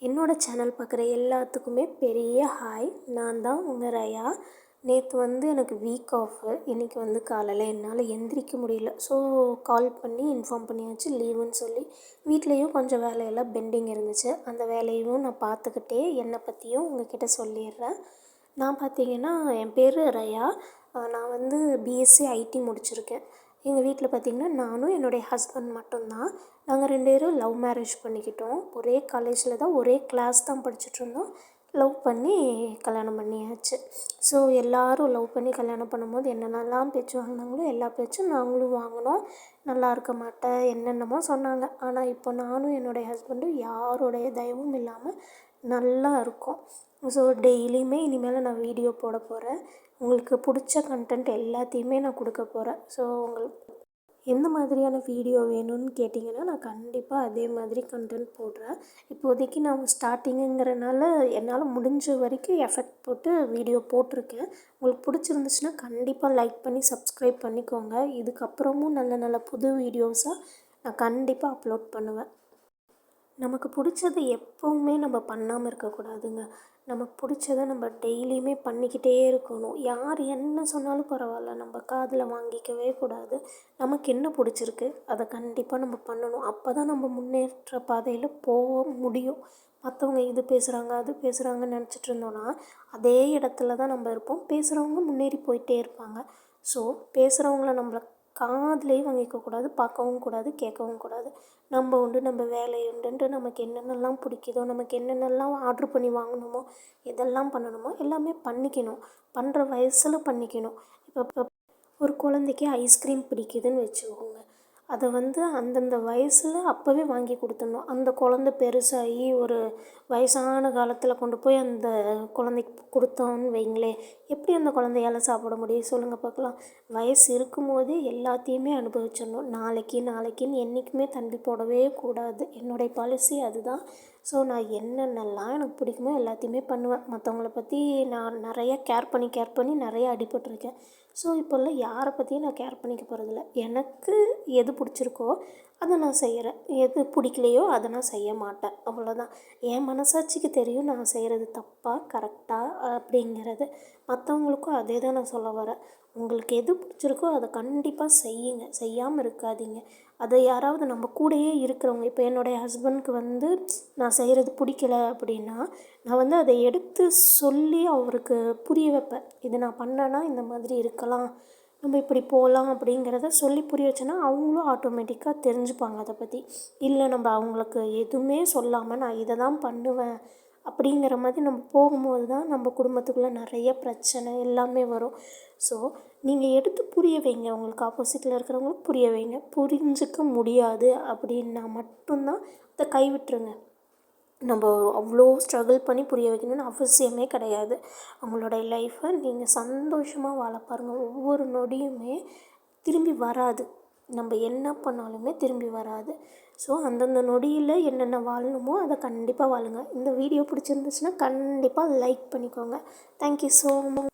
என்னோடய சேனல் பார்க்குற எல்லாத்துக்குமே பெரிய ஹாய். நான் தான் உங்கள் ரயா. நேற்று எனக்கு வீக் ஆஃபு. இன்றைக்கி காலையில் என்னால் எந்திரிக்க முடியல. ஸோ கால் பண்ணி இன்ஃபார்ம் பண்ணியாச்சு லீவுன்னு சொல்லி. வீட்லேயும் கொஞ்சம் வேலையெல்லாம் பெண்டிங் இருந்துச்சு. அந்த வேலையும் நான் பார்த்துக்கிட்டே என்னை பற்றியும் உங்ககிட்ட சொல்லிடுறேன். நான் பார்த்தீங்கன்னா என் பேர் ரயா. நான் பிஎஸ்சி ஐடி முடிச்சிருக்கேன். எங்கள் வீட்டில் பார்த்திங்கன்னா நானும் என்னுடைய ஹஸ்பண்ட் மட்டும்தான். நாங்கள் 2 பேரும் லவ் மேரேஜ் பண்ணிக்கிட்டோம். ஒரே காலேஜில் தான், ஒரே கிளாஸ் தான் படிச்சுட்ருந்தோம். லவ் பண்ணி கல்யாணம் பண்ணியாச்சு. ஸோ எல்லோரும் லவ் பண்ணி கல்யாணம் பண்ணும்போது என்னென்னலாம் பேச்சு வாங்கினாங்களோ எல்லா பேச்சும் நாங்களும் வாங்கினோம். நல்லா இருக்க மாட்டேன் என்னென்னமோ சொன்னாங்க. ஆனால் இப்போ நானும் என்னுடைய ஹஸ்பண்டும் யாருடைய தயவும் இல்லாமல் நல்லா இருக்கோம். ஸோ டெய்லியுமே இனிமேல் நான் வீடியோ போட போகிறேன். உங்களுக்கு பிடிச்ச கண்டென்ட் எல்லாத்தையுமே நான் கொடுக்க போகிறேன். ஸோ உங்களுக்கு எந்த மாதிரியான வீடியோ வேணும்னு கேட்டிங்கன்னா நான் கண்டிப்பாக அதே மாதிரி கண்டென்ட் போடுறேன். இப்போதைக்கு நான் ஸ்டார்டிங்குங்கிறனால என்னால் முடிஞ்ச வரைக்கும் எஃபெக்ட் போட்டு வீடியோ போட்டிருக்கேன். உங்களுக்கு பிடிச்சிருந்துச்சுன்னா கண்டிப்பாக லைக் பண்ணி சப்ஸ்கிரைப் பண்ணிக்கோங்க. இதுக்கப்புறமும் நல்ல நல்ல புது வீடியோஸாக நான் கண்டிப்பாக அப்லோட் பண்ணுவேன். நமக்கு பிடிச்சது எப்போவுமே நம்ம பண்ணாமல் இருக்கக்கூடாதுங்க. நமக்கு பிடிச்சத நம்ம டெய்லியுமே பண்ணிக்கிட்டே இருக்கணும். யார் என்ன சொன்னாலும் பரவாயில்ல, நம்ம காதில் வாங்கிக்கவே கூடாது. நமக்கு என்ன பிடிச்சிருக்கு அதை கண்டிப்பாக நம்ம பண்ணணும். அப்போ தான் நம்ம முன்னேற்ற பாதையில் போக முடியும். மற்றவங்க இது பேசுகிறாங்க அது பேசுகிறாங்கன்னு நினச்சிட்டு இருந்தோன்னா அதே இடத்துல தான் நம்ம இருப்போம். பேசுகிறவங்க முன்னேறி போயிட்டே இருப்பாங்க. ஸோ பேசுகிறவங்கள நம்மளை காதுலேயும் வாங்கிக்கக்கூடாது, பார்க்கவும் கூடாது, கேட்கவும் கூடாது. நம்ம உண்டு நம்ம வேலை உண்டுன்ட்டு நமக்கு என்னென்னலாம் பிடிக்குதோ, நமக்கு என்னென்னலாம் ஆர்ட்ரு பண்ணி வாங்கணுமோ, எதெல்லாம் பண்ணணுமோ எல்லாமே பண்ணிக்கணும். பண்ணுற வயசில் பண்ணிக்கணும். இப்போ ஒரு குழந்தைக்கு ஐஸ்கிரீம் பிடிக்குதுன்னு வச்சுக்கோங்க. அதை அந்தந்த வயசில் அப்போவே வாங்கி கொடுத்துடணும். அந்த குழந்த பெருசாகி ஒரு வயசான காலத்தில் கொண்டு போய் அந்த குழந்தைக்கு கொடுத்தோன்னு வைங்களேன், எப்படி அந்த குழந்தையால் சாப்பிட முடியும் சொல்லுங்கள் பார்க்கலாம். வயசு இருக்கும்போதே எல்லாத்தையுமே அனுபவிச்சிடணும். நாளைக்குன்னு என்றைக்குமே தள்ளி போடவே கூடாது. என்னுடைய பாலிசி அதுதான். ஸோ நான் என்னென்னலாம் எனக்கு பிடிக்குமோ எல்லாத்தையுமே பண்ணுவேன். மற்றவங்கள பற்றி நான் நிறையா கேர் பண்ணி நிறையா அடிபட்டிருக்கேன். ஸோ இப்போல்லாம் யாரை பற்றியும் நான் கேர் பண்ணிக்க போகிறதில்ல. எனக்கு எது பிடிச்சிருக்கோ அதை நான் செய்கிறேன். எது பிடிக்கலையோ அதை நான் செய்ய மாட்டேன். அவ்வளோதான். என் மனசாட்சிக்கு தெரியும் நான் செய்கிறது தப்பா கரெக்டா அப்படிங்கிறது. மற்றவங்களுக்கும் அதே தான் நான் சொல்ல வரேன். உங்களுக்கு எது பிடிச்சிருக்கோ அதை கண்டிப்பாக செய்யுங்க. செய்யாமல் இருக்காதீங்க. அதை யாராவது நம்ம கூடயே இருக்கிறவங்க, இப்போ என்னுடைய ஹஸ்பண்ட்க்கு நான் செய்கிறது பிடிக்கல அப்படின்னா நான் அதை எடுத்து சொல்லி அவருக்கு புரிய வைப்பேன். இது நான் பண்ணேன்னா இந்த மாதிரி இருக்கலாம், நம்ம இப்படி போகலாம் அப்படிங்கிறத சொல்லி புரிய வச்சோன்னா அவங்களும் ஆட்டோமேட்டிக்காக தெரிஞ்சுப்பாங்க அதை பற்றி. இல்லை நம்ம அவங்களுக்கு எதுவுமே சொல்லாமல் நான் இதை தான் பண்ணுவேன் அப்படிங்கிற மாதிரி நம்ம போகும்போது தான் நம்ம குடும்பத்துக்குள்ளே நிறைய பிரச்சனை எல்லாமே வரும். ஸோ நீங்கள் எடுத்து புரிய வைங்க. உங்களுக்கு ஆப்போசிட்டில் இருக்கிறவங்களுக்கு புரிய வைங்க. புரிஞ்சிக்க முடியாது அப்படின்னா மட்டும்தான் அதை கைவிட்டுருங்க. நம்ம அவ்வளோ ஸ்ட்ரகிள் பண்ணி புரிய வைக்கணும்னு அவசியமே கிடையாது. அவங்களோட லைஃப்பை நீங்கள் சந்தோஷமாக வாழ பாருங்கள். ஒவ்வொரு நொடியுமே திரும்பி வராது. நம்ம என்ன பண்ணாலுமே திரும்பி வராது. ஸோ அந்தந்த நொடியில் என்னென்ன வாழணுமோ அதை கண்டிப்பாக வாழுங்க. இந்த வீடியோ பிடிச்சிருந்துச்சுன்னா கண்டிப்பாக லைக் பண்ணிக்கோங்க. Thank you so much.